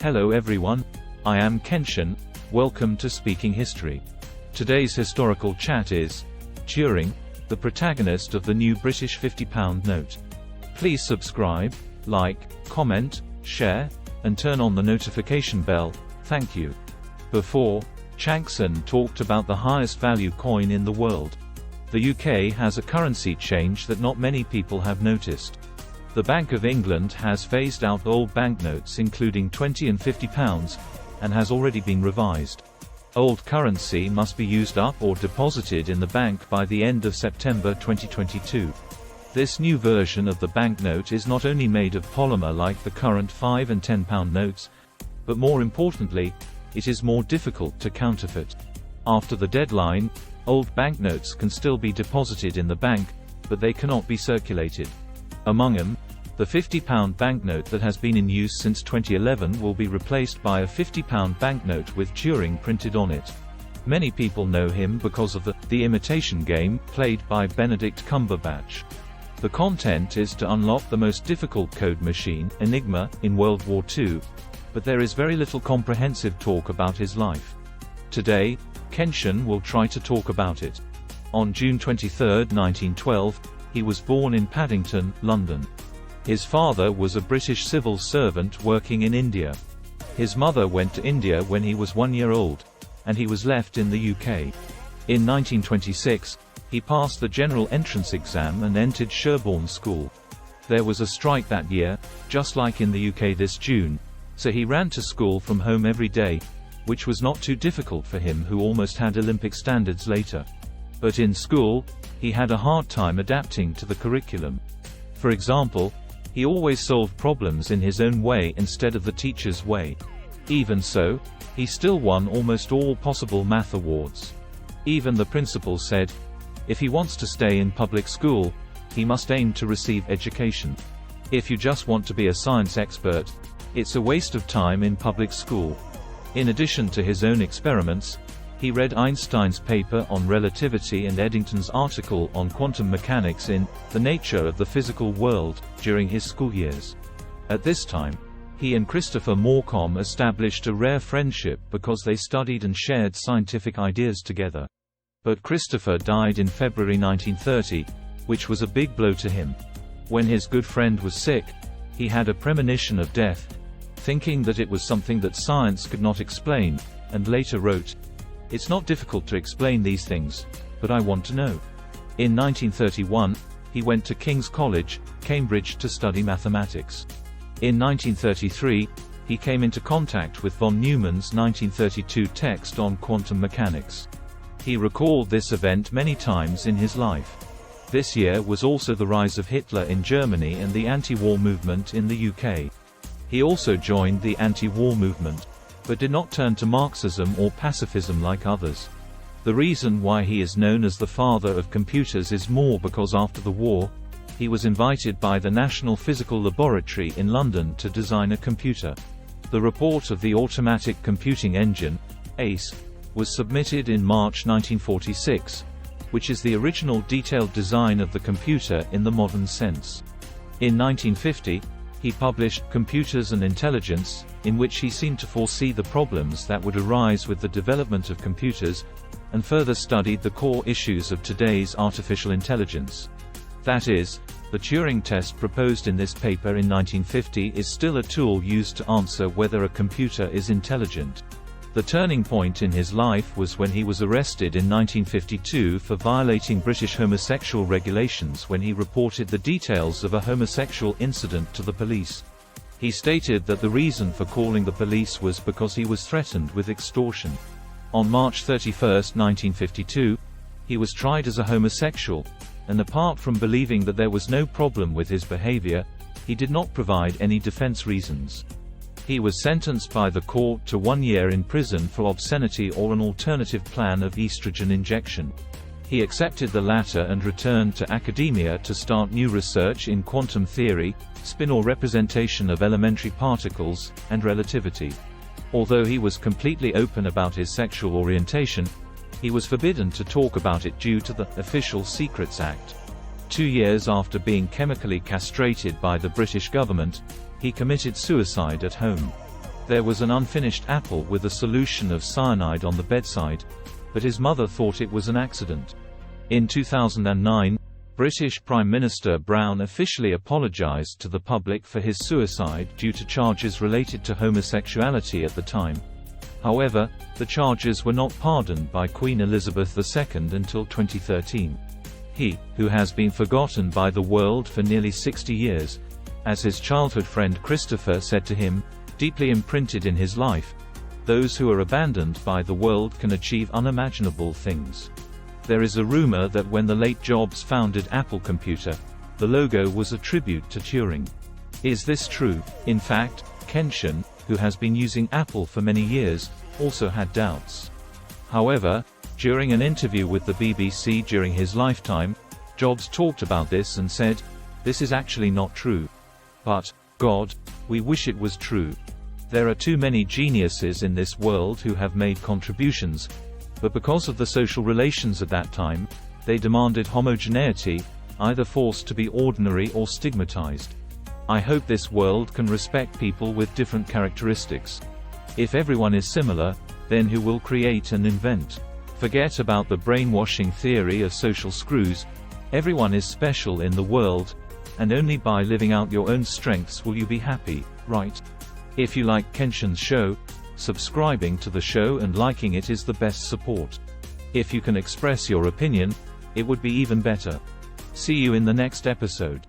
Hello everyone, I am Kenshin, welcome to Speaking History. Today's historical chat is Turing, the protagonist of the new British £50 note. Please subscribe, like, comment, share, and turn on the notification bell, thank you. Before, Jackson talked about the highest value coin in the world. The UK has a currency change that not many people have noticed. The Bank of England has phased out old banknotes including £20 and £50, and has already been revised. Old currency must be used up or deposited in the bank by the end of September 2022. This new version of the banknote is not only made of polymer like the current £5 and £10 notes, but more importantly, it is more difficult to counterfeit. After the deadline, old banknotes can still be deposited in the bank, but they cannot be circulated. Among them, the £50 banknote that has been in use since 2011 will be replaced by a £50 banknote with Turing printed on it. Many people know him because of the Imitation Game, played by Benedict Cumberbatch. The content is to unlock the most difficult code machine, Enigma, in World War II, but there is very little comprehensive talk about his life. Today, Kenshin will try to talk about it. On June 23, 1912, he was born in Paddington, London. His father was a British civil servant working in India. His mother went to India when he was 1 year old, and he was left in the UK. In 1926, he passed the general entrance exam and entered Sherborne School. There was a strike that year, just like in the UK this June, so he ran to school from home every day, which was not too difficult for him who almost had Olympic standards later. But in school, he had a hard time adapting to the curriculum. For example, he always solved problems in his own way instead of the teacher's way. Even so, he still won almost all possible math awards. Even the principal said, if he wants to stay in public school, he must aim to receive education. If you just want to be a science expert, it's a waste of time in public school. In addition to his own experiments, he read Einstein's paper on relativity and Eddington's article on quantum mechanics in The Nature of the Physical World during his school years. At this time, he and Christopher Morcom established a rare friendship because they studied and shared scientific ideas together. But Christopher died in February 1930, which was a big blow to him. When his good friend was sick, he had a premonition of death, thinking that it was something that science could not explain, and later wrote, "It's not difficult to explain these things, but I want to know." In 1931, he went to King's College, Cambridge to study mathematics. In 1933, he came into contact with von Neumann's 1932 text on quantum mechanics. He recalled this event many times in his life. This year was also the rise of Hitler in Germany and the anti-war movement in the UK. He also joined the anti-war movement, but did not turn to Marxism or pacifism like others. The reason why he is known as the father of computers is more because after the war, he was invited by the National Physical Laboratory in London to design a computer. The report of the Automatic Computing Engine, ACE, was submitted in March 1946, which is the original detailed design of the computer in the modern sense. In 1950, he published Computers and Intelligence, in which he seemed to foresee the problems that would arise with the development of computers, and further studied the core issues of today's artificial intelligence. That is, the Turing test proposed in this paper in 1950 is still a tool used to answer whether a computer is intelligent. The turning point in his life was when he was arrested in 1952 for violating British homosexual regulations when he reported the details of a homosexual incident to the police. He stated that the reason for calling the police was because he was threatened with extortion. On March 31, 1952, he was tried as a homosexual, and apart from believing that there was no problem with his behavior, he did not provide any defense reasons. He was sentenced by the court to 1 year in prison for obscenity or an alternative plan of estrogen injection. He accepted the latter and returned to academia to start new research in quantum theory, spin or representation of elementary particles, and relativity. Although he was completely open about his sexual orientation, he was forbidden to talk about it due to the Official Secrets Act. 2 years after being chemically castrated by the British government, he committed suicide at home. There was an unfinished apple with a solution of cyanide on the bedside, but his mother thought it was an accident. In 2009, British Prime Minister Brown officially apologised to the public for his suicide due to charges related to homosexuality at the time. However, the charges were not pardoned by Queen Elizabeth II until 2013. He, who has been forgotten by the world for nearly 60 years, as his childhood friend Christopher said to him, deeply imprinted in his life, "Those who are abandoned by the world can achieve unimaginable things." There is a rumor that when the late Jobs founded Apple Computer, the logo was a tribute to Turing. Is this true? In fact, Kenshin, who has been using Apple for many years, also had doubts. However, during an interview with the BBC during his lifetime, Jobs talked about this and said, "This is actually not true. But, God, we wish it was true. There are too many geniuses in this world who have made contributions, but because of the social relations at that time, they demanded homogeneity, either forced to be ordinary or stigmatized. I hope this world can respect people with different characteristics. If everyone is similar, then who will create and invent? Forget about the brainwashing theory of social screws. Everyone is special in the world, and only by living out your own strengths will you be happy, right?" If you like Kenshin's show, subscribing to the show and liking it is the best support. If you can express your opinion, it would be even better. See you in the next episode.